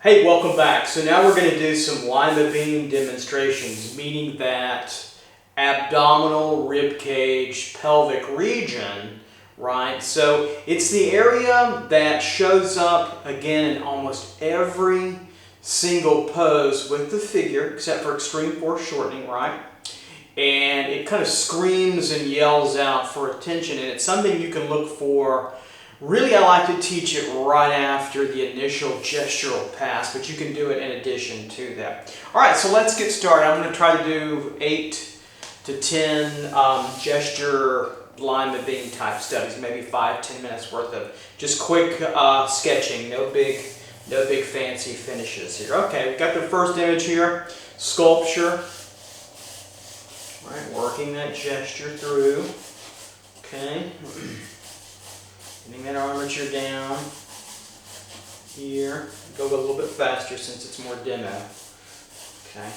Hey, welcome back. So now we're going to do some Lima Bean demonstrations, meaning that abdominal, rib cage, pelvic region, right? So it's the area that shows up again in almost every single pose with the figure, except for extreme foreshortening, right? And it kind of screams and yells out for attention, and it's something you can look for. Really, I like to teach it right after the initial gestural pass, but you can do it in addition to that. All right, so let's get started. I'm going to try to do 8 to 10 gesture Lima Bean type studies, maybe 5-10 minutes worth of just quick sketching. No big fancy finishes here. Okay, we've got the first image here, sculpture. All right, working that gesture through. Okay. Getting that armature down here. Go a little bit faster since it's more demo. Okay.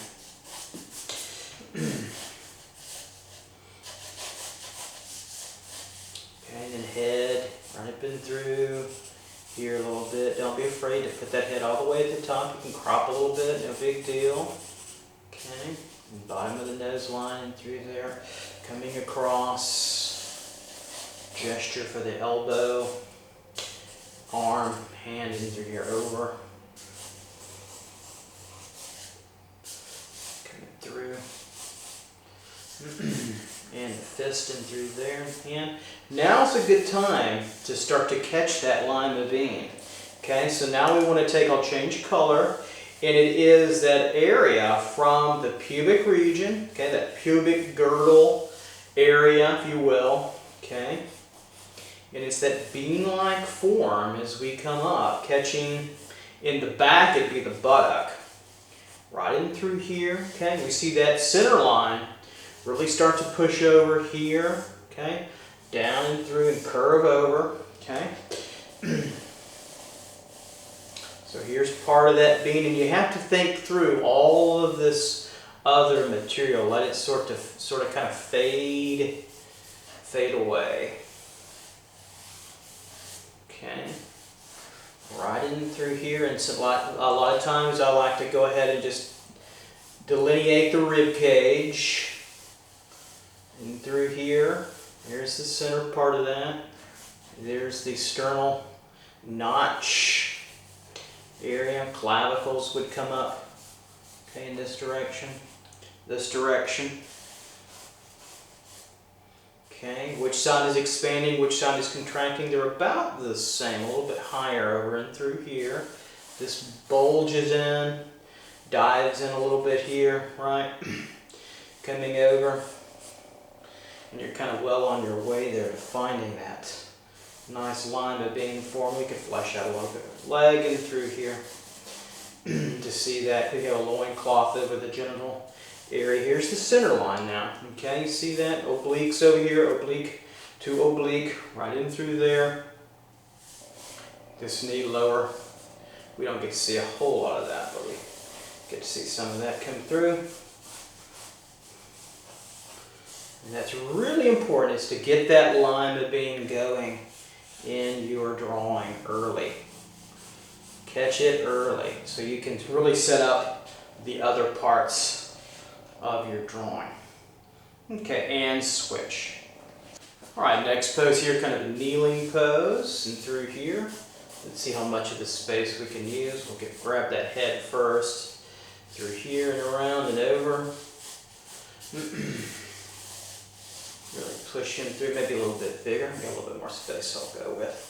Okay, and then head, run it in through here a little bit. Don't be afraid to put that head all the way at the top. You can crop a little bit, no big deal. Okay, and bottom of the nose line through there. Coming across. Gesture for the elbow, arm, hand in through here, over, coming through, and the fist in through there, hand. Now's a good time to start to catch that Lima Bean. Okay, so now we want to take, I'll change color, and it is that area from the pubic region, okay, that pubic girdle area, if you will, okay. And it's that bean-like form as we come up, catching in the back, it'd be the buttock. Right in through here, okay? We see that center line really start to push over here, okay? Down and through and curve over, okay? So here's part of that bean, and you have to think through all of this other material. Let it sort of kind of fade away. Okay, right in through here, and so a lot of times I like to go ahead and just delineate the rib cage. In through here, here's the center part of that. There's the sternal notch area. Clavicles would come up, okay, in this direction, Okay, which side is expanding, which side is contracting? They're about the same, a little bit higher over and through here. This bulges in, dives in a little bit here, right? Coming over, and you're kind of well on your way there to finding that nice Lima Bean form. We can flesh out a little bit of leg and through here to see that. We have a loincloth over the genital area. Here's the center line now. Okay, you see that? Obliques over here, oblique to oblique, right in through there. This knee lower. We don't get to see a whole lot of that, but we get to see some of that come through. And that's really important, is to get that Lima Bean going in your drawing early. Catch it early so you can really set up the other parts of your drawing. Okay, and switch. All right, next pose here, kind of a kneeling pose, and through here. Let's see how much of the space we can use. We'll grab that head first, through here and around and over. Really push him through, maybe a little bit bigger, maybe a little bit more space I'll go with.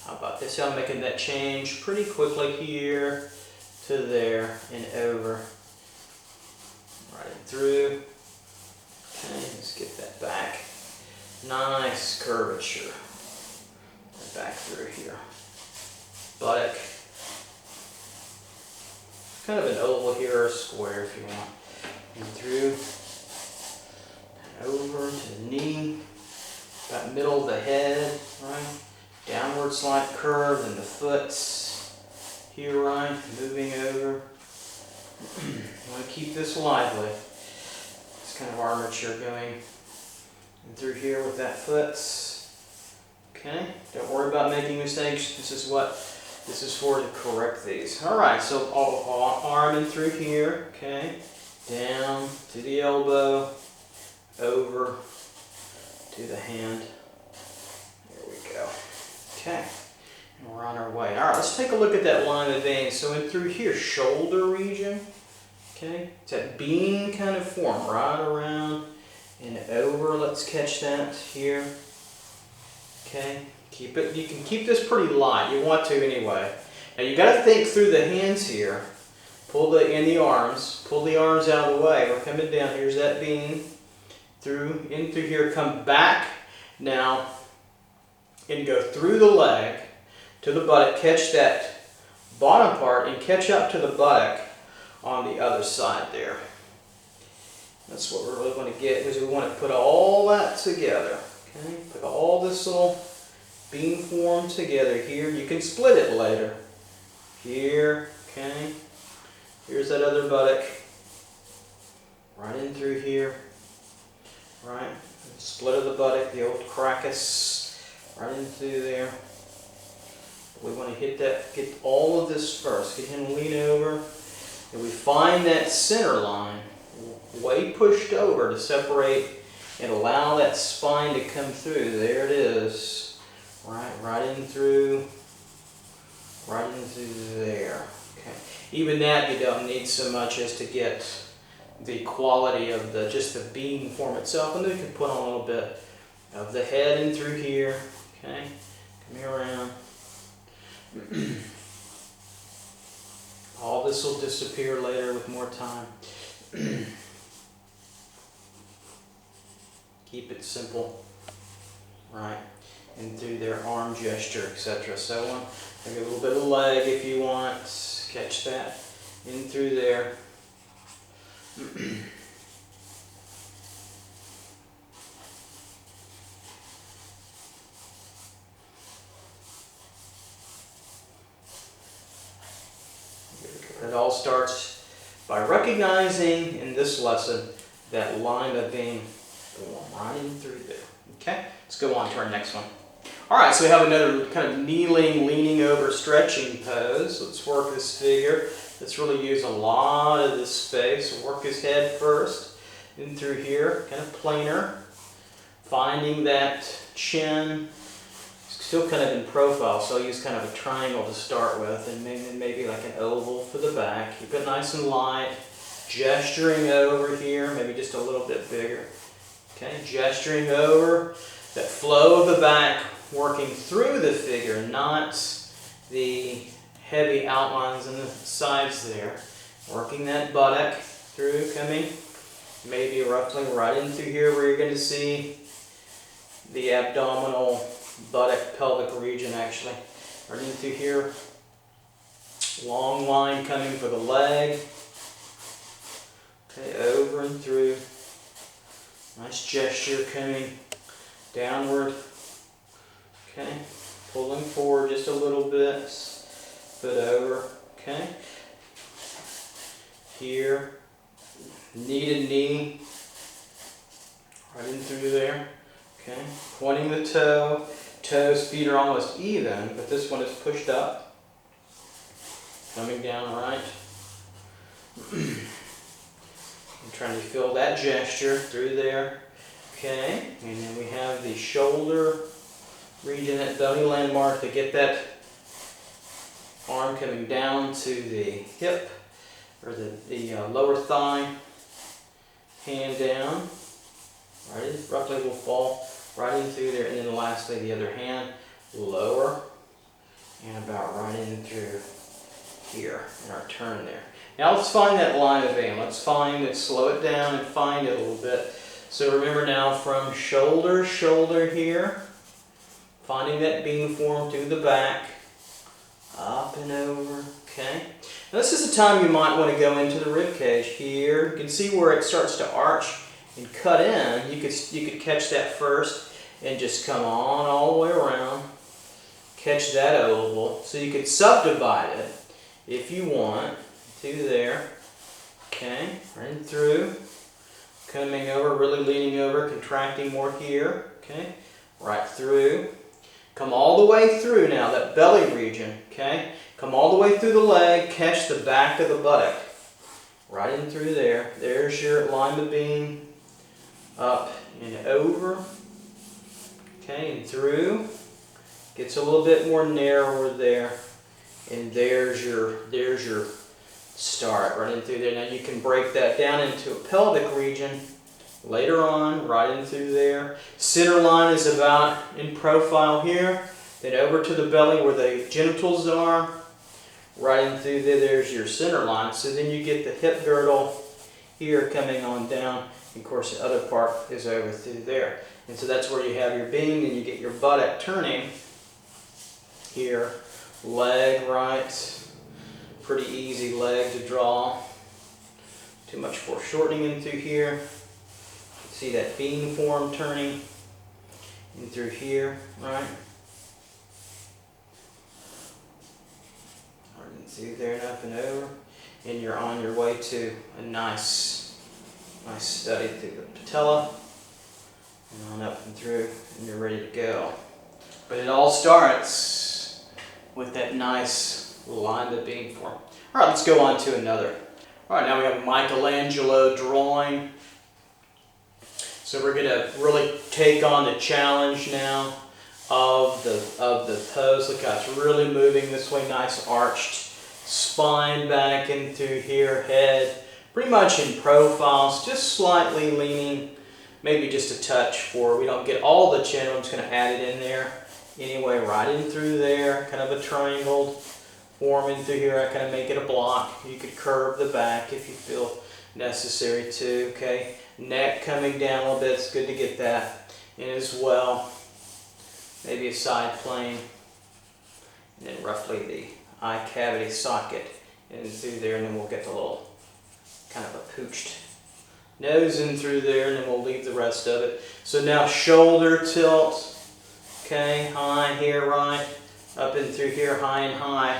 How about this? I'm making that change pretty quickly here to there and over. Right in through. Okay, let's get that back. Nice curvature. And back through here. Buttock. Kind of an oval here or a square if you want. And through. And over to the knee. About middle of the head, right? Downward slight curve in the foot's here, right? Moving over. You want to keep this lively. This kind of armature going in through here with that foot. Okay, don't worry about making mistakes. This is what This is for to correct these. All right, so arm in through here, okay, down to the elbow, over to the hand. There we go. Okay, and we're on our way. All right, let's take a look at that line of vein. So in through here, shoulder region, okay, it's that bean kind of form, right around and over. Let's catch that here. Okay, keep it. You can keep this pretty light. You want to anyway. Now you got to think through the hands here. Pull the arms. Pull the arms out of the way. We're coming down. Here's that bean. In through here. Come back now and go through the leg to the buttock. Catch that bottom part and catch up to the buttock on the other side there. That's what we really want to get, because we want to put all that together. Okay, put all this little bean form together here. You can split it later. Here, okay. Here's that other buttock. Right in through here. Right. Split of the buttock, the old crackus. Right in through there. We want to hit that, get all of this first. Get him lean over. And we find that center line way pushed over to separate and allow that spine to come through. There it is. Right in through there. Okay. Even that you don't need so much as to get the quality of just the bean form itself. And then you can put on a little bit of the head in through here. Okay. Come here around. All this will disappear later with more time. Keep it simple, right? And through their arm gesture, etc. So on. Maybe a little bit of leg if you want. Catch that in through there. It all starts by recognizing in this lesson that line of being right in through there. Okay, let's go on to our next one. All right, so we have another kind of kneeling, leaning over, stretching pose. Let's work this figure. Let's really use a lot of this space. We'll work his head first, in through here, kind of planar. Finding that chin, still kind of in profile, so I'll use kind of a triangle to start with, and maybe like an oval for the back. Keep it nice and light. Gesturing over here, maybe just a little bit bigger. Okay, gesturing over. That flow of the back, working through the figure, not the heavy outlines on the sides there. Working that buttock through, coming maybe roughly right in through here where you're going to see the abdominal buttock pelvic region actually. Right in through here. Long line coming for the leg. Okay, over and through. Nice gesture coming downward. Okay, pulling forward just a little bit. Foot over. Okay. Here. Knee to knee. Right in through there. Okay. Pointing the toe. Toes, feet are almost even, but this one is pushed up. Coming down right. I'm trying to feel that gesture through there. Okay, and then we have the shoulder region, that belly landmark, to get that arm coming down to the hip, or the lower thigh. Hand down. Right, roughly will fall right in through there, and then lastly the other hand, lower, and about right in through here in our turn there. Now let's find that line of vein. Let's find it, slow it down and find it a little bit. So remember now from shoulder here, finding that bean form to the back, up and over, okay? Now this is the time you might want to go into the rib cage here. You can see where it starts to arch and cut in. You could catch that first and just come on all the way around. Catch that oval. So you could subdivide it if you want to there. Okay, right through. Coming over, really leaning over, contracting more here. Okay, right through. Come all the way through now, that belly region, okay? Come all the way through the leg, catch the back of the buttock. Right in through there. There's your Lima Bean. Up and over. Okay, and through. Gets a little bit more narrower there. And there's your start right in through there. Now you can break that down into a pelvic region later on, right in through there. Center line is about in profile here. Then over to the belly where the genitals are. Right in through there, there's your center line. So then you get the hip girdle here coming on down. And of course the other part is over through there. And so that's where you have your bean and you get your buttock turning here. Leg, right. Pretty easy leg to draw. Too much foreshortening in through here. See that bean form turning in through here, right? Through there and up and over. And you're on your way to a nice study through the patella. And on up and through, and you're ready to go. But it all starts with that nice Lima Bean Form. All right, let's go on to another. All right, now we have Michelangelo Drawing. So we're going to really take on the challenge now of the pose. Look how it's really moving this way, nice arched spine back in through here, head pretty much in profiles, just slightly leaning, maybe just a touch forward. We don't get all the chin, I'm just going to add it in there anyway, right in through there, kind of a triangled form in through here. I kind of make it a block. You could curve the back if you feel necessary to, okay? Neck coming down a little bit, it's good to get that in as well. Maybe a side plane, and then roughly the eye cavity socket in through there, and then we'll get the little kind of a pooched nose in through there, and then we'll leave the rest of it. So now shoulder tilt, okay, high here, right, up and through here, high and high.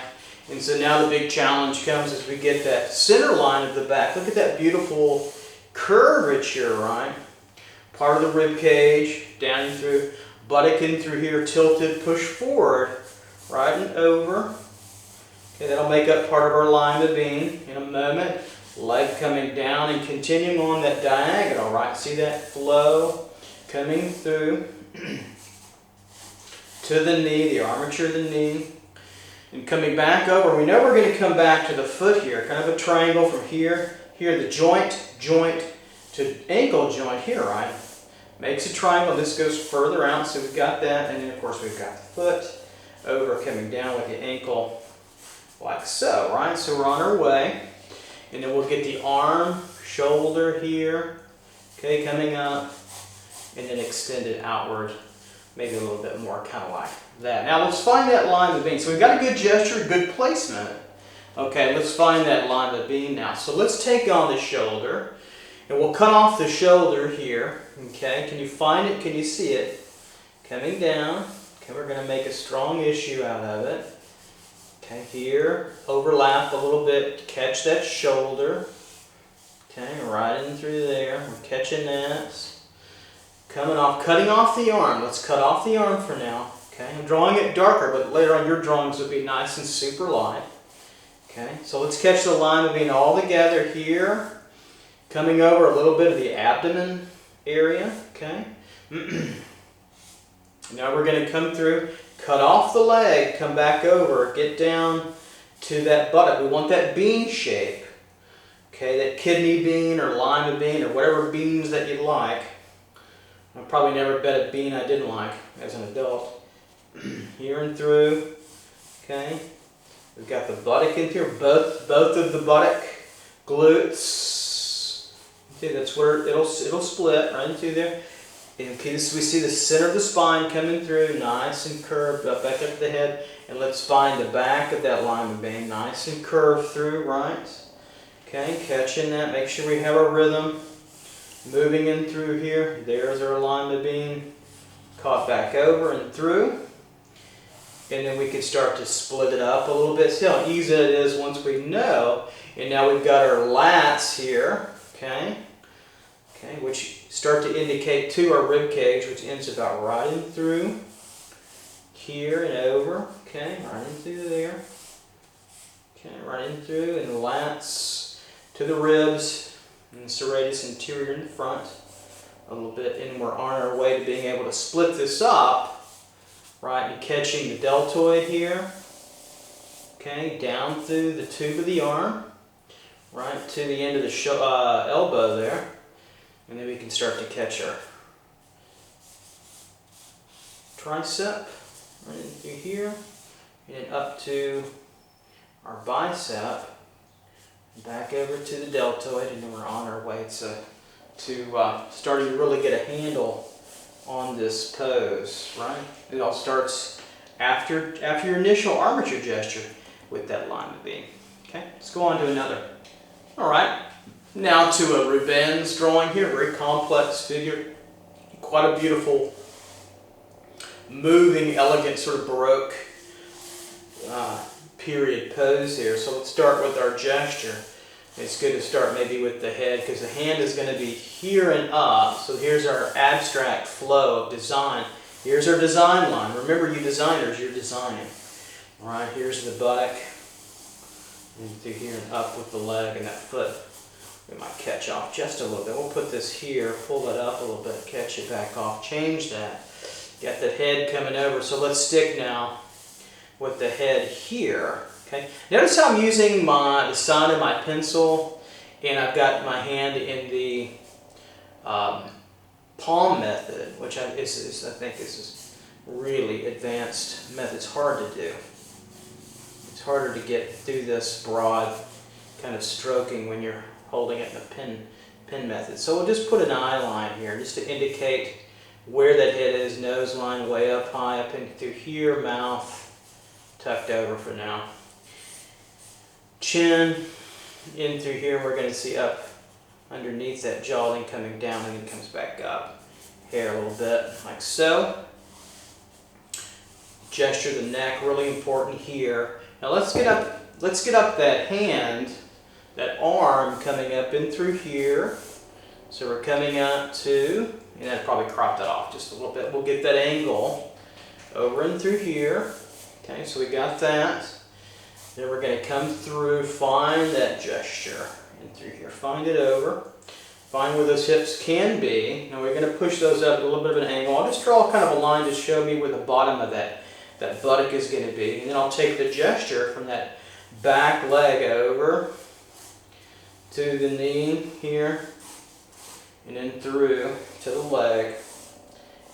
And so now the big challenge comes as we get that center line of the back. Look at that beautiful curvature, right? Part of the rib cage, down and through, buttock in through here, tilted, push forward, right and over. Okay, that'll make up part of our Lima Bean in a moment. Leg coming down and continuing on that diagonal, right? See that flow coming through to the knee, the armature of the knee. And coming back over, we know we're going to come back to the foot here, kind of a triangle from here, the joint to ankle joint here, right? Makes a triangle, this goes further out, so we've got that, and then of course we've got the foot over coming down with the ankle like so, right? So we're on our way, and then we'll get the arm, shoulder here, okay, coming up, and then extend it outward, maybe a little bit more, kind of like that. Now let's find that Lima Bean. So we've got a good gesture, good placement. Okay, let's find that Lima Bean now. So let's take on the shoulder, and we'll cut off the shoulder here. Okay, can you find it? Can you see it? Coming down. Okay, we're going to make a strong issue out of it. Okay, here, overlap a little bit, catch that shoulder. Okay, right in through there. We're catching that. Coming off, cutting off the arm. Let's cut off the arm for now. Okay, I'm drawing it darker, but later on your drawings will be nice and super light. Okay, so let's catch the Lima Bean all together here. Coming over a little bit of the abdomen area. Okay. Now we're going to come through, cut off the leg, come back over, get down to that buttock. We want that bean shape. Okay, that kidney bean or Lima bean or whatever beans that you like. I probably never bet a bean I didn't like as an adult. Here and through. Okay. We've got the buttock in here, both of the buttock glutes. Okay, that's where it'll split right into there. And okay, so we see the center of the spine coming through, nice and curved up back up the head. And let's find the back of that Lima Bean, nice and curved through, right? Okay, catching that. Make sure we have our rhythm. Moving in through here. There's our Lima Bean. Caught back over and through. And then we can start to split it up a little bit. See how easy it is once we know. And now we've got our lats here. Okay. Okay, which start to indicate to our rib cage, which ends about right in through here and over, okay, right in through there, okay, right in through, and the lats to the ribs, and the serratus anterior in the front, a little bit, and we're on our way to being able to split this up, right, and catching the deltoid here, okay, down through the tube of the arm, right, to the end of the elbow there, and then we can start to catch our tricep, right in through here, and then up to our bicep, back over to the deltoid, and then we're on our way to starting to really get a handle on this pose, right? It all starts after your initial armature gesture with that Lima bean. Okay, let's go on to another. All right, now to a Rubens drawing here, very complex figure, quite a beautiful, moving, elegant, sort of Baroque period pose here. So let's start with our gesture. It's good to start maybe with the head because the hand is going to be here and up. So here's our abstract flow of design. Here's our design line. Remember, you designers, you're designing. All right, here's the buttock. And through here and up with the leg and that foot. We might catch off just a little bit. We'll put this here, pull it up a little bit, catch it back off, change that. Got the head coming over. So let's stick now with the head here. Okay. Notice how I'm using the side of my pencil, and I've got my hand in the palm method, which I think is a really advanced method. It's hard to do. It's harder to get through this broad kind of stroking when you're holding it in a pen method. So we'll just put an eye line here just to indicate where that head is. Nose line way up high, up in through here, mouth tucked over for now. Chin in through here, we're going to see up underneath that jaw, then coming down, and then comes back up. Hair a little bit, like so. Gesture the neck, really important here. Now let's get up that hand, that arm coming up in through here. So we're coming up to, and I'd probably crop that off just a little bit. We'll get that angle over and through here. Okay, so we got that. Then we're going to come through, find that gesture in through here. Find it over. Find where those hips can be. Now we're going to push those up at a little bit of an angle. I'll just draw kind of a line to show me where the bottom of that buttock is going to be. And then I'll take the gesture from that back leg over to the knee here, and then through to the leg,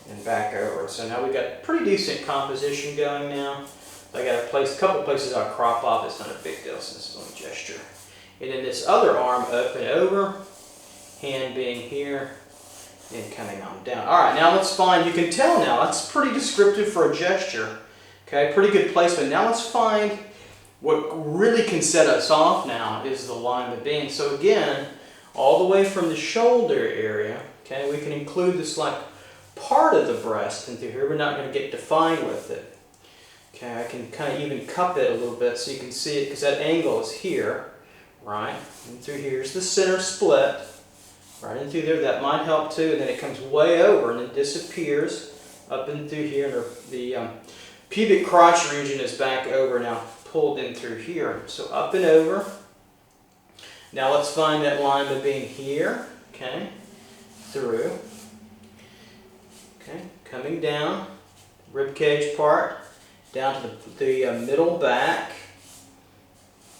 and back over. So now we've got pretty decent composition going now. I got a couple places I'll crop off. It's not a big deal since it's on gesture. And then this other arm up and over, hand being here, and coming on down. All right, now let's find, you can tell now, that's pretty descriptive for a gesture. Okay, pretty good placement. Now let's find what really can set us off now is the Lima bean. So again, all the way from the shoulder area, okay, we can include this like part of the breast into here. We're not going to get defined with it. Okay, I can kind of even cup it a little bit so you can see it because that angle is here, right? And through here's the center split, right in through there. That might help too. And then it comes way over and then disappears up and through here. And the pubic crotch region is back over now, pulled in through here. So up and over. Now let's find that Lima bean here, okay, through, okay, coming down, rib cage part, down to the middle back.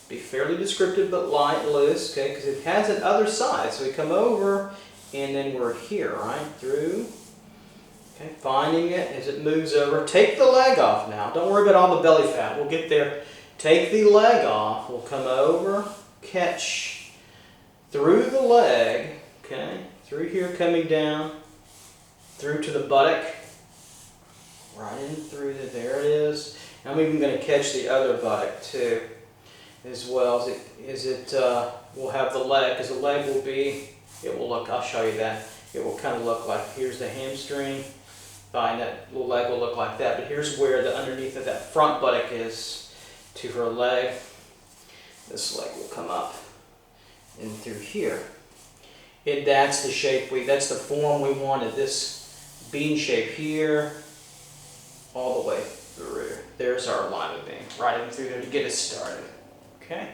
Be fairly descriptive but light, loose, okay, because it has an other side. So we come over and then we're here, right, through, okay, finding it as it moves over. Take the leg off now. Don't worry about all the belly fat. We'll get there. Take the leg off. We'll come over, catch through the leg, okay, through here coming down, through to the buttock, right in through there it is. I'm even going to catch the other buttock too, as well as it will have the leg, because the leg will be, it will look, I'll show you that, it will kind of look like, here's the hamstring, fine, that little leg will look like that, but here's where the underneath of that front buttock is to her leg. This leg will come up and through here. And that's the shape that's the form we wanted, this bean shape here, all the way through. There's our Lima Bean, right in through there to get us started. Okay.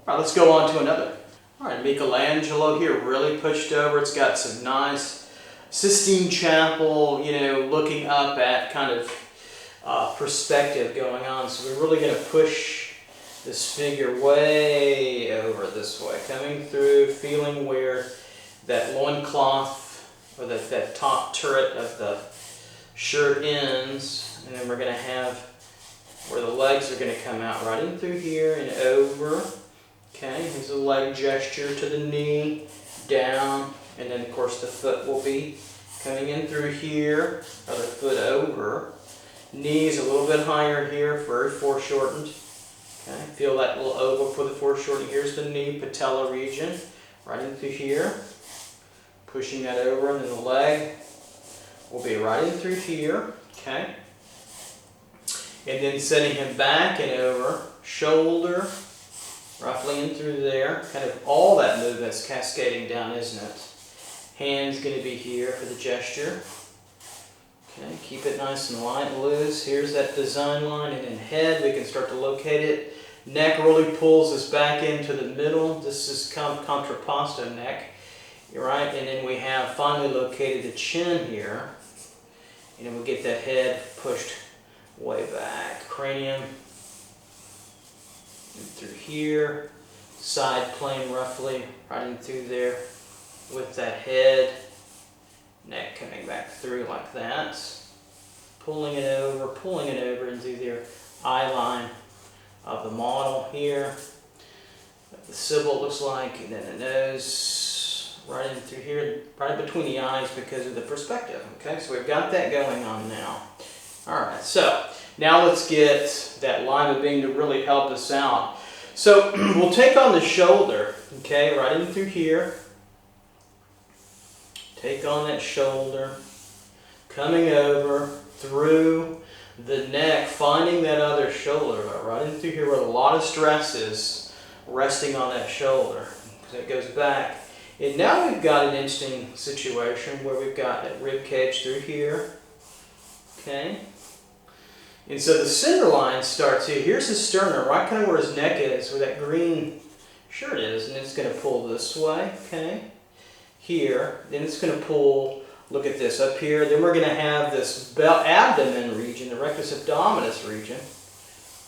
All right, let's go on to another. All right, Michelangelo here, really pushed over. It's got some nice Sistine Chapel, you know, looking up at kind of perspective going on. So we're really going to push this figure way over this way, coming through, feeling where that loincloth or that top turret of the shirt ends, and then we're going to have where the legs are going to come out right in through here and over. Okay, here's a leg gesture to the knee, down, and then of course the foot will be coming in through here, other foot over. Knees a little bit higher here, very foreshortened. Okay, feel that little oval for the foreshortening. Here's the knee, patella region, right in through here. Pushing that over, and then the leg will be right in through here. Okay, and then sending him back and over, shoulder, roughly in through there. Kind of all that movement's cascading down, isn't it? Hand's going to be here for the gesture. Okay, keep it nice and light and loose. Here's that design line, and then head, we can start to locate it. Neck really pulls us back into the middle. This is contrapposto neck, right? And then we have finally located the chin here. And then we get that head pushed way back. Cranium in through here, side plane roughly right in through there with that head, neck coming back through like that, pulling it over into their eye line of the model here. The symbol looks like, and then the nose right in through here, right between the eyes because of the perspective. Okay, so we've got that going on now. All right, so now let's get that Lima Bean to really help us out. So we'll take on the shoulder, okay, right in through here. Take on that shoulder, coming over through the neck, finding that other shoulder, right in through here where a lot of stress is resting on that shoulder. So it goes back. And now we've got an interesting situation where we've got that rib cage through here, okay? And so the center line starts here. Here's his sternum, right kind of where his neck is, where that green shirt is, and it's going to pull this way, okay? Here, then it's going to pull, look at this, up here. Then we're going to have this abdomen region, the Rectus Abdominus region,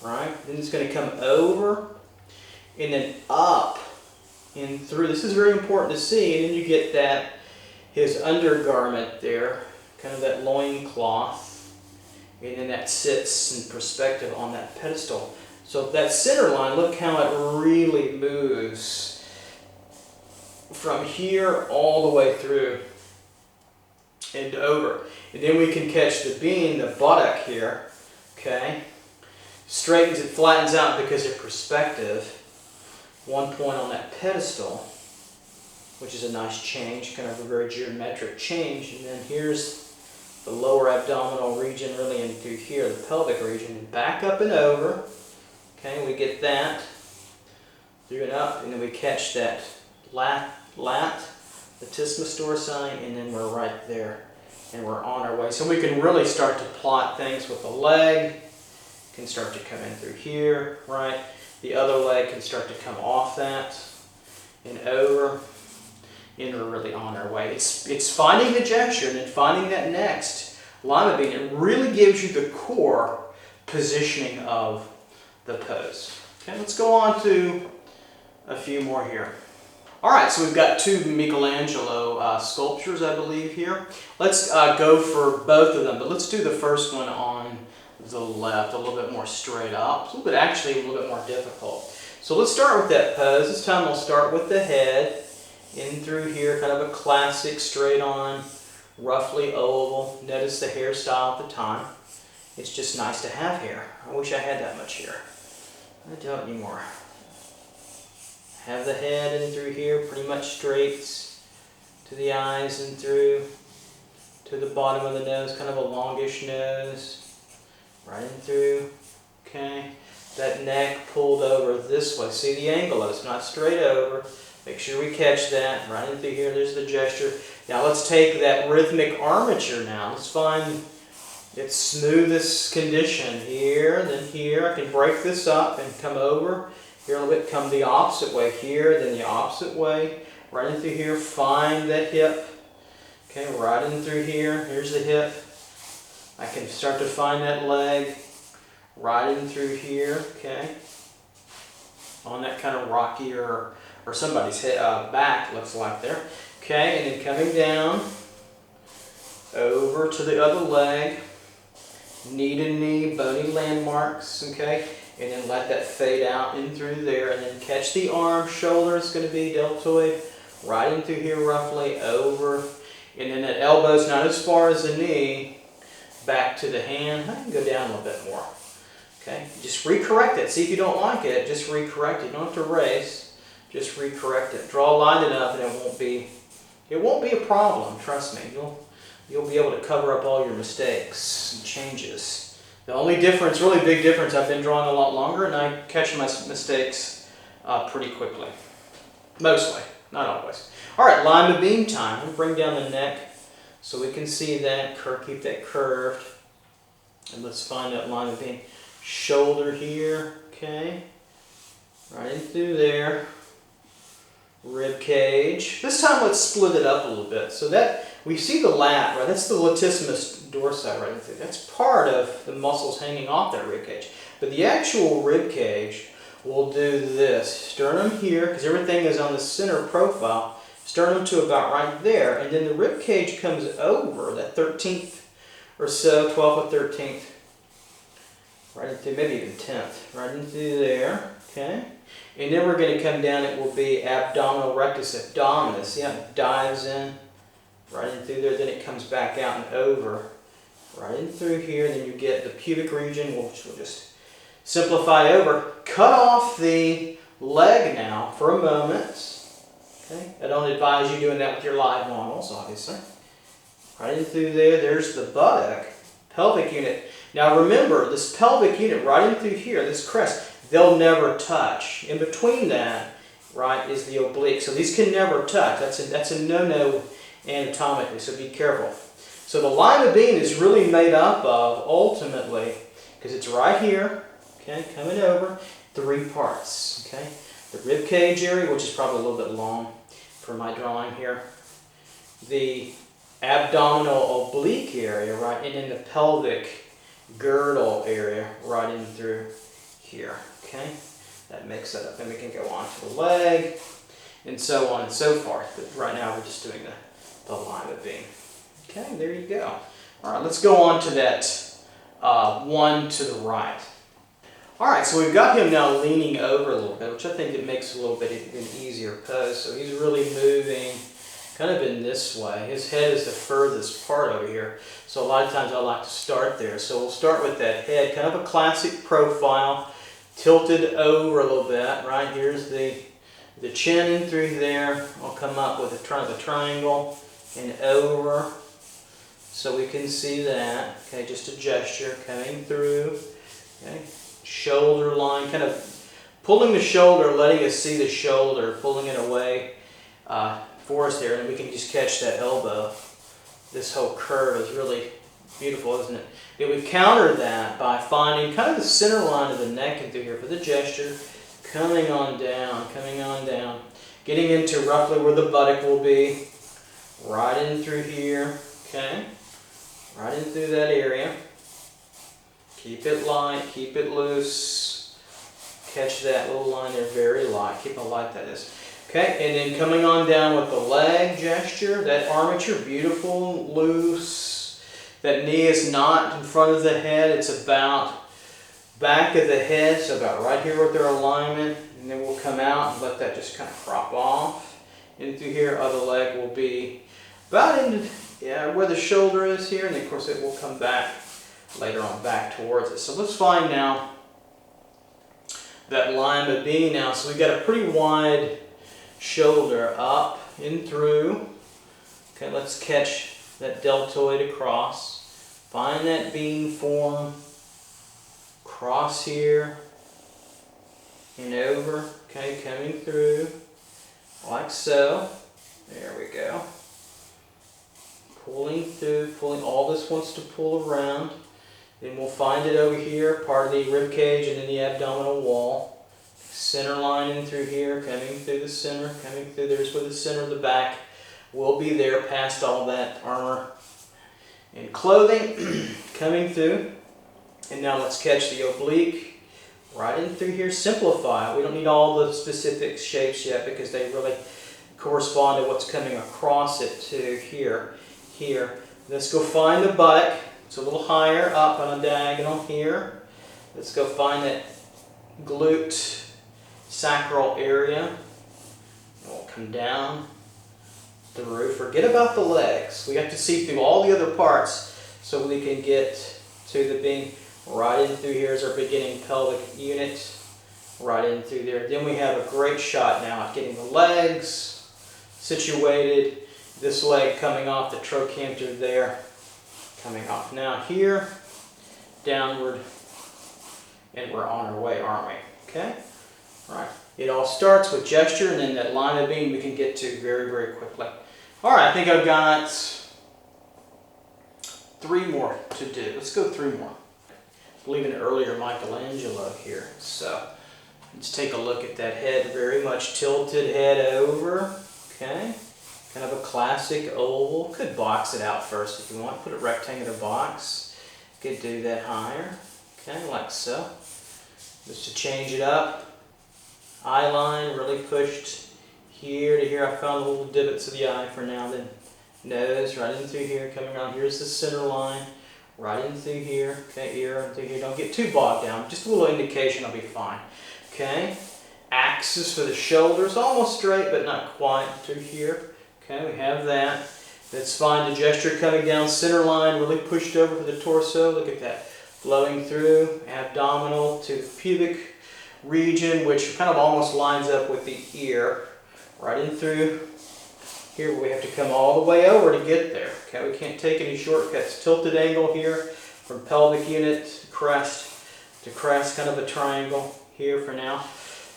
right? Then it's going to come over and then up and through. This is very important to see, and then you get that, his undergarment there, kind of that loincloth. And then that sits in perspective on that pedestal. So that center line, look how it really moves from here all the way through and over. And then we can catch the bean, the buttock here, okay? Straightens it, flattens out because of perspective. One point on that pedestal, which is a nice change, kind of a very geometric change. And then here's the lower abdominal region really in through here, the pelvic region, and back up and over. Okay, we get that through and up, and then we catch that lat, latissimus dorsi, and then we're right there, and we're on our way. So we can really start to plot things with the leg, can start to come in through here, right? The other leg can start to come off that and over. And we're really on our way. It's finding the gesture and then finding that next Lima Bean. It really gives you the core positioning of the pose. Okay, let's go on to a few more here. All right, so we've got two Michelangelo sculptures, I believe, here. Let's go for both of them, but let's do the first one on the left, a little bit more straight up. It's actually a little bit more difficult. So let's start with that pose. This time we'll start with the head. In through here, kind of a classic straight on, roughly oval. Notice the hairstyle at the time. It's just nice to have hair. I wish I had that much hair. I don't anymore. Have the head in through here, pretty much straight to the eyes and through to the bottom of the nose, kind of a longish nose. Right in through, okay. That neck pulled over this way. See the angle of it, it's not straight over. Make sure we catch that right in through here. There's the gesture. Now let's take that rhythmic armature now. Let's find its smoothest condition here, then here. I can break this up and come over here a little bit, come the opposite way here, then the opposite way, right in through here, find that hip. Okay, right in through here, here's the hip. I can start to find that leg, right in through here, okay. On that kind of rocky or somebody's head, back looks like there. Okay, and then coming down, over to the other leg, knee to knee, bony landmarks, okay, and then let that fade out in through there, and then catch the arm, shoulder is going to be deltoid, right in through here roughly, over, and then that elbow's not as far as the knee, back to the hand. I can go down a little bit more, okay, just recorrect it. See if you don't like it, just recorrect it. You don't have to erase, just recorrect it. Draw a line enough and it won't be a problem, trust me. You'll be able to cover up all your mistakes and changes. The only difference, really big difference, I've been drawing a lot longer and I catch my mistakes pretty quickly. Mostly, not always. All right, Lima Bean time. We'll bring down the neck so we can see that, keep that curved. And let's find that Lima Bean. Shoulder here, okay. Right in through there. Rib cage. This time let's split it up a little bit. So that, we see the lat, right? That's the latissimus dorsi right in through. That's part of the muscles hanging off that rib cage. But the actual rib cage will do this. Sternum here, because everything is on the center profile. Sternum to about right there. And then the rib cage comes over, that 13th or so, 12th or 13th. Right into, maybe even 10th. Right into there, okay? And then we're going to come down, it will be abdominal rectus abdominis. Yeah, it dives in, right in through there, then it comes back out and over. Right in through here, then you get the pubic region, which we'll just simplify over. Cut off the leg now for a moment. Okay, I don't advise you doing that with your live normals, obviously. Right in through there, there's the buttock, pelvic unit. Now remember, this pelvic unit right in through here, this crest, they'll never touch. In between that, right, is the oblique. So these can never touch. That's a no-no anatomically, so be careful. So the Lima Bean is really made up of, ultimately, because it's right here, okay, coming over, 3 parts, okay. The rib cage area, which is probably a little bit long for my drawing here. The abdominal oblique area, right, and then the pelvic girdle area right in through here. Okay, that makes that up. Then we can go on to the leg, and so on and so forth. But right now we're just doing the Lima Bean. Okay, there you go. All right, let's go on to that one to the right. All right, so we've got him now leaning over a little bit, which I think it makes a little bit of an easier pose. So he's really moving kind of in this way. His head is the furthest part over here. So a lot of times I like to start there. So we'll start with that head, kind of a classic profile. Tilted over a little bit, right? Here's the chin in through there. I'll come up with a triangle and over, so we can see that. Okay, just a gesture coming through. Okay, shoulder line, kind of pulling the shoulder, letting us see the shoulder, pulling it away for us there, and we can just catch that elbow. This whole curve is really beautiful, isn't it? And we've countered that by finding kind of the center line of the neck in through here for the gesture, coming on down, getting into roughly where the buttock will be, right in through here, okay, right in through that area. Keep it light, keep it loose, catch that little line there, very light, keep how light that is. Okay, and then coming on down with the leg gesture, that armature, beautiful, loose. That knee is not in front of the head, it's about back of the head, so about right here with their alignment, and then we'll come out and let that just kind of crop off. In through here, other leg will be about in, where the shoulder is here, and then of course it will come back later on back towards it. So let's find now that Lima Bean now. So we've got a pretty wide shoulder up, in through. Okay, let's catch that deltoid across. Find that bean form. Cross here and over. Okay, coming through like so. There we go. pulling through, pulling. All this wants to pull around. Then we'll find it over here, part of the rib cage and then the abdominal wall. Center line in through here, coming through the center, coming through. There's where the center of the back will be there, past all that armor and clothing, coming through. And now let's catch the oblique right in through here. Simplify. We don't need all the specific shapes yet because they really correspond to what's coming across it to here. Let's go find the buttock. It's a little higher up on a diagonal here. Let's go find that glute sacral area. We'll come down through. Forget about the legs. We have to see through all the other parts so we can get to the being. Right in through here is our beginning pelvic unit. Right in through there. Then we have a great shot now at getting the legs situated. This leg coming off the trochanter there. Coming off now here, downward, and we're on our way, aren't we? Okay? All right. It all starts with gesture, and then that Lima Bean we can get to very, very quickly. All right, I think I've got 3 more to do. Let's go 3 more. I believe in earlier Michelangelo here. So let's take a look at that head, very much tilted head over. Okay? Kind of a classic oval. Could box it out first if you want. Put a rectangular box. Could do that higher. Okay, like so. Just to change it up. Eye line really pushed here to here. I found the little divots of the eye for now. Then nose right in through here. Coming around. Here's the center line. Right in through here. Okay, ear in through here. Don't get too bogged down. Just a little indication. I'll be fine. Okay. Axis for the shoulders. Almost straight, but not quite through here. Okay, we have that. Let's find the gesture coming down center line, really pushed over for the torso. Look at that. Flowing through, abdominal to the pubic region, which kind of almost lines up with the ear. Right in through here, we have to come all the way over to get there. Okay, we can't take any shortcuts. Tilted angle here from pelvic unit to crest, kind of a triangle here for now.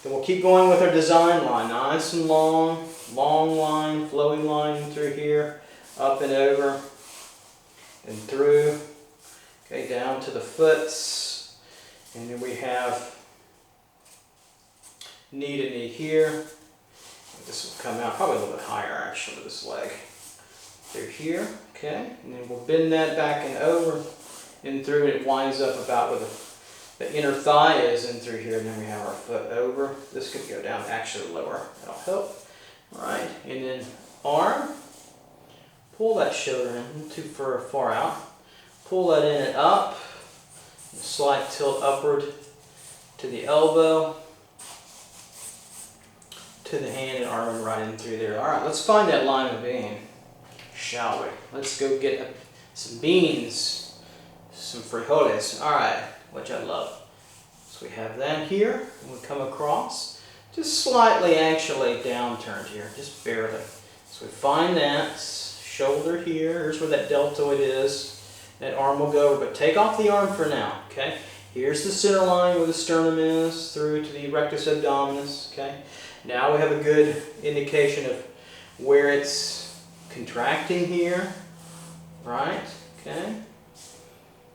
Then we'll keep going with our design line. Nice and long line, flowing line through here, up and over, and through. Okay, down to the foots. And then we have knee to knee here. This will come out probably a little bit higher actually, this leg. Through here, okay. And then we'll bend that back and over and through, and it winds up about where the inner thigh is in through here, and then we have our foot over. This could go down actually lower. That'll help. All right, and then arm. Pull that shoulder in too far out. Pull that in and up. Slight tilt upward to the elbow, to the hand and arm, and right in through there. All right, let's find that Lima Bean, shall we? Let's go get some beans, some frijoles. All right. Which I love. So we have that here, and we come across, just slightly actually downturned here, just barely. So we find that shoulder here, here's where that deltoid is, that arm will go over, but take off the arm for now, okay? Here's the center line where the sternum is, through to the rectus abdominis, okay? Now we have a good indication of where it's contracting here, right, okay?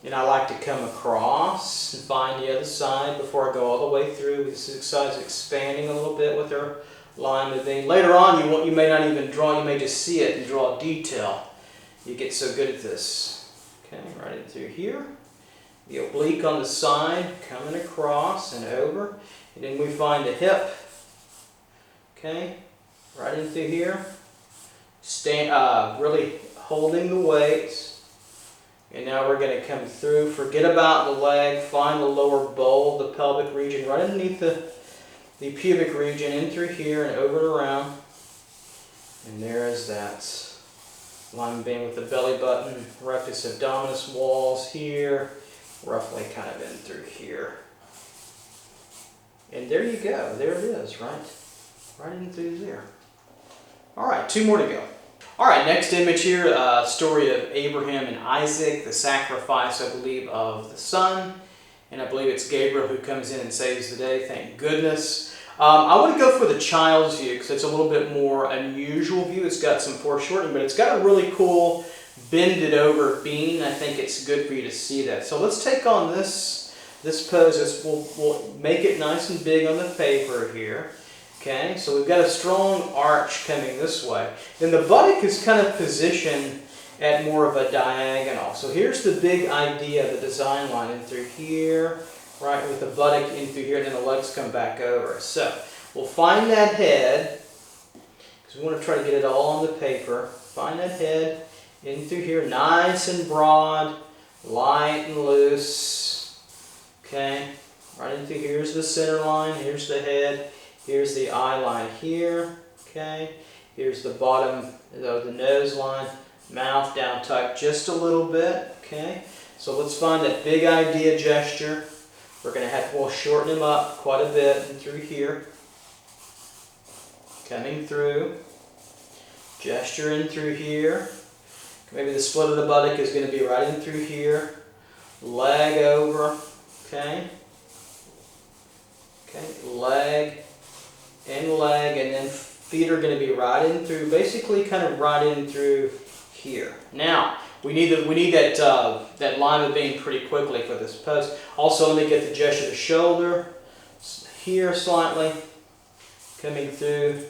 And I like to come across and find the other side before I go all the way through. This side's expanding a little bit with our Lima Bean. Later on, you may not even draw, you may just see it and draw detail. You get so good at this. Okay, right in through here. The oblique on the side, coming across and over. And then we find the hip. Okay, right in through here. Really holding the weight. And now we're going to come through, forget about the leg, find the lower bowl, the pelvic region, right underneath the pubic region, in through here and over and around. And there is that Lima Bean with the belly button, rectus abdominis walls here, roughly kind of in through here. And there you go, there it is, right in through there. All right, 2 more to go. All right, next image here, story of Abraham and Isaac, the sacrifice, I believe, of the son. And I believe it's Gabriel who comes in and saves the day, thank goodness. I want to go for the child's view because it's a little bit more unusual view. It's got some foreshortening, but it's got a really cool bended over bean. I think it's good for you to see that. So let's take on this pose. We'll make it nice and big on the paper here. Okay, so we've got a strong arch coming this way. Then the buttock is kind of positioned at more of a diagonal. So here's the big idea, the design line in through here, right, with the buttock in through here, and then the legs come back over. So we'll find that head, because we want to try to get it all on the paper. Find that head in through here, nice and broad, light and loose. Okay, right in through here's the center line, here's the head, here's the eye line here. Okay, here's the bottom, the nose line, mouth down tucked just a little bit. Okay, so let's find that big idea gesture. We're going to have to shorten him up quite a bit and through here. Coming through. Gesture in through here. Maybe the split of the buttock is going to be right in through here. Leg over. Okay. Okay. Leg and leg, and then feet are going to be right in through, basically kind of right in through here. Now, we need that Lima Bean pretty quickly for this pose. Also, let me get the gesture of the shoulder here slightly, coming through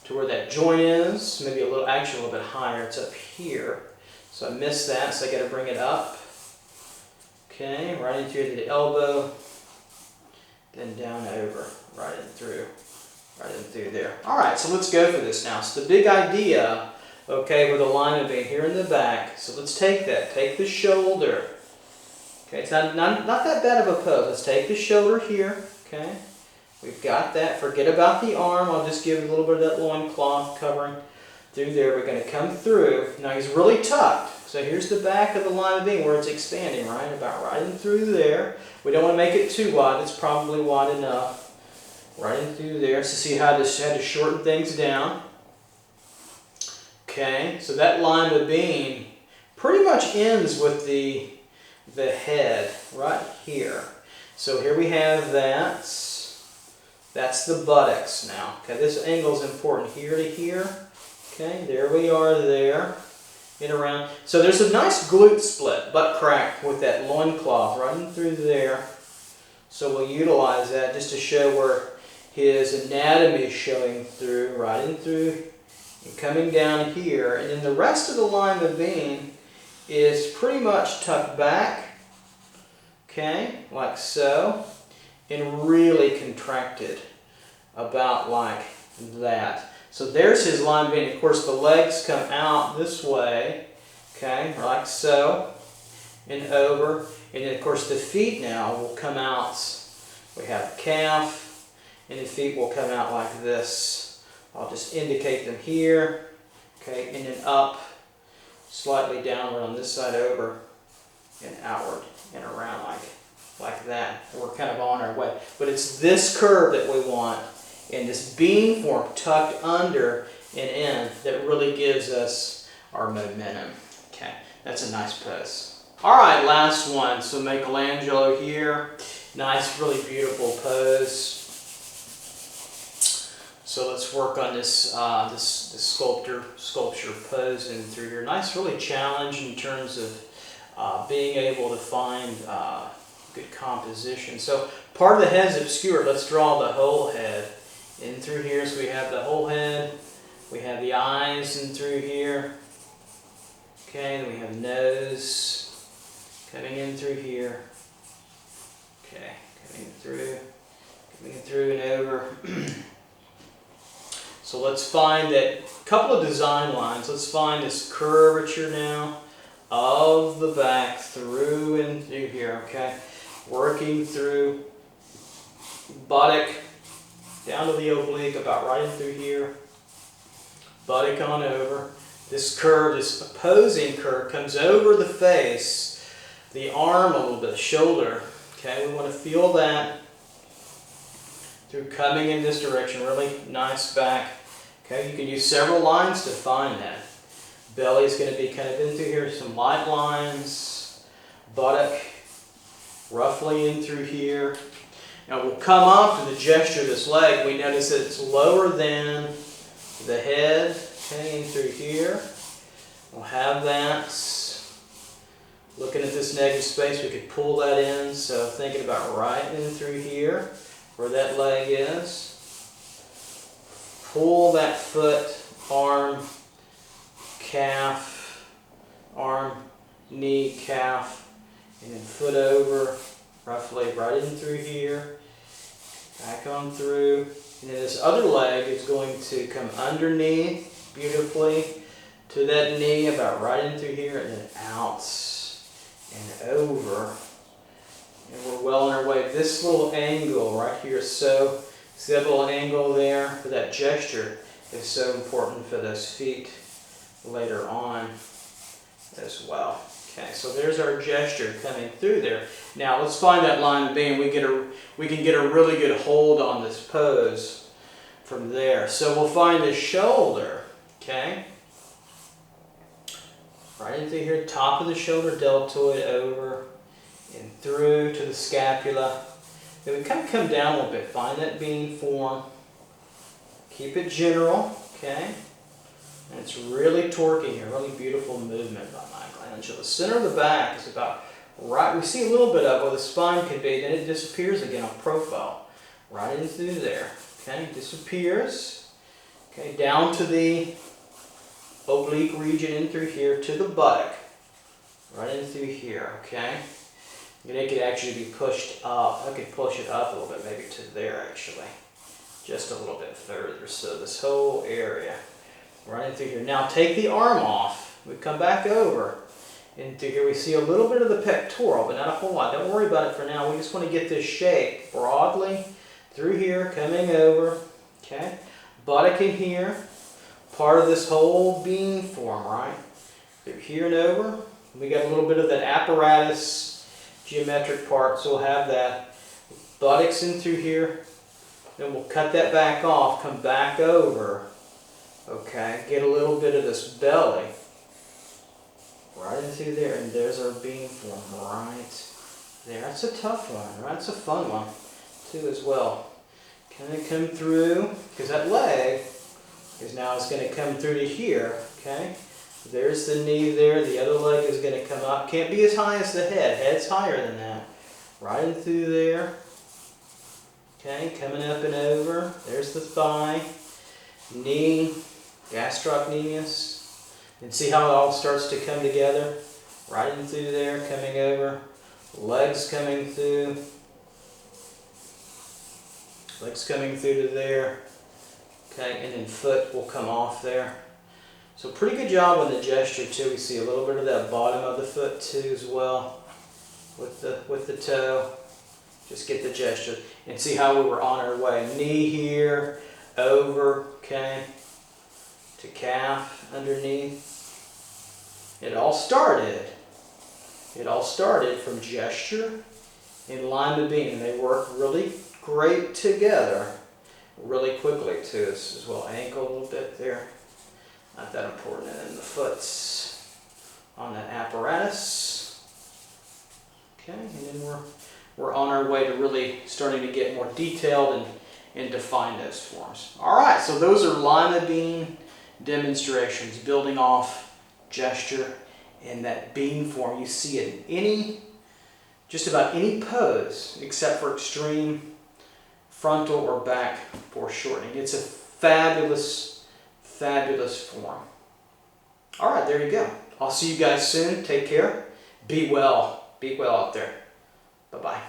to where that joint is. Maybe a little, actually a little bit higher. It's up here. So I missed that, so I got to bring it up. Okay, right in through the elbow, then down over, right in through there. All right, so let's go for this now. So the big idea, okay, with the Lima Bean here in the back. So let's take that. Take the shoulder. Okay, it's not that bad of a pose. Let's take the shoulder here. Okay, we've got that. Forget about the arm. I'll just give a little bit of that loincloth covering through there. We're going to come through. Now he's really tucked. So here's the back of the Lima Bean where it's expanding, right? About right in through there. We don't want to make it too wide. It's probably wide enough. Right in through there. So see how I just had to shorten things down. Okay, so that Lima Bean pretty much ends with the head right here. So here we have that. That's the buttocks now. Okay, this angle is important here to here. Okay, there we are there. And around. So there's a nice glute split, butt crack with that loincloth running through there. So we'll utilize that just to show where his anatomy is showing through, right in through, and coming down here. And then the rest of the Lima Bean is pretty much tucked back, okay, like so, and really contracted about like that. So there's his Lima Bean. Of course, the legs come out this way, okay, like so, and over. And then, of course, the feet now will come out. We have the calf, and the feet will come out like this. I'll just indicate them here, okay, and then up, slightly downward on this side, over, and outward, and around like that. We're kind of on our way. But it's this curve that we want, and this bean form tucked under and in, that really gives us our momentum. Okay, that's a nice pose. All right, last one. So Michelangelo here. Nice, really beautiful pose. So let's work on this this sculpture pose and through here. Nice, really challenge in terms of being able to find good composition. So part of the head is obscured. Let's draw the whole head in through here. So we have the whole head. We have the eyes in through here. Okay, then we have the nose coming in through here. Okay, coming through and over. So let's find that couple of design lines. Let's find this curvature now of the back through and through here, okay? Working through buttock down to the oblique, about right in through here. Buttock on over. This curve, this opposing curve, comes over the face, the arm a little bit, the shoulder. Okay, we want to feel that through coming in this direction. Really nice back. Okay, you can use several lines to find that. Belly is going to be kind of in through here, some light lines. Buttock, roughly in through here. Now we'll come up to the gesture of this leg. We notice that it's lower than the head. Okay, in through here. We'll have that. Looking at this negative space, we could pull that in. So thinking about right in through here, where that leg is. Pull that foot, arm, calf, arm, knee, calf, and then foot over, roughly right in through here. Back on through. And then this other leg is going to come underneath beautifully to that knee, about right in through here, and then out and over. And we're well on our way. This little angle right here, so see that little angle there for that gesture is so important for those feet later on as well. Okay, so there's our gesture coming through there. Now let's find that line beam. We can get a really good hold on this pose from there. So we'll find the shoulder, okay? Right into here, top of the shoulder, deltoid over and through to the scapula. Then we kind of come down a little bit, find that bean form. Keep it general, okay? And it's really torquing here, really beautiful movement by Michelangelo. The center of the back is about right, we see a little bit of where the spine could be, then it disappears again on profile. Right in through there, okay? Disappears, okay? Down to the oblique region in through here to the buttock. Right in through here, okay? And it could actually be pushed up. I could push it up a little bit, maybe to there actually. Just a little bit further. So this whole area, right in through here. Now take the arm off. We come back over. Into here we see a little bit of the pectoral, but not a whole lot. Don't worry about it for now. We just want to get this shape broadly through here, coming over. Okay? Buttock in here. Part of this whole bean form, right? Through here and over. We got a little bit of that apparatus geometric part, so we'll have that. Buttocks in through here. Then we'll cut that back off, come back over. Okay, get a little bit of this belly. Right into there, and there's our bean form right there. That's a tough one, right? It's a fun one, too, as well. Kind of come through, because that leg is now it's going to come through to here, okay? There's the knee there, the other leg is going to come up. Can't be as high as the head. Head's higher than that. Right in through there. Okay, coming up and over. There's the thigh. Knee, gastrocnemius. And see how it all starts to come together? Right in through there, coming over. Legs coming through. Legs coming through to there. Okay, and then foot will come off there. So pretty good job on the gesture too. We see a little bit of that bottom of the foot too as well with the toe. Just get the gesture and see how we were on our way. Knee here, over, okay, to calf underneath. It all started from gesture and Lima Bean. They work really great together, really quickly too as well. Ankle a little bit there. Not that important. And then the foot's on that apparatus. Okay, and then we're on our way to really starting to get more detailed and define those forms. All right, so those are Lima Bean demonstrations, building off gesture and that bean form. You see it in just about any pose except for extreme frontal or back foreshortening. It's a fabulous form. All right, there you go. I'll see you guys soon. Take care. Be well. Be well out there. Bye-bye.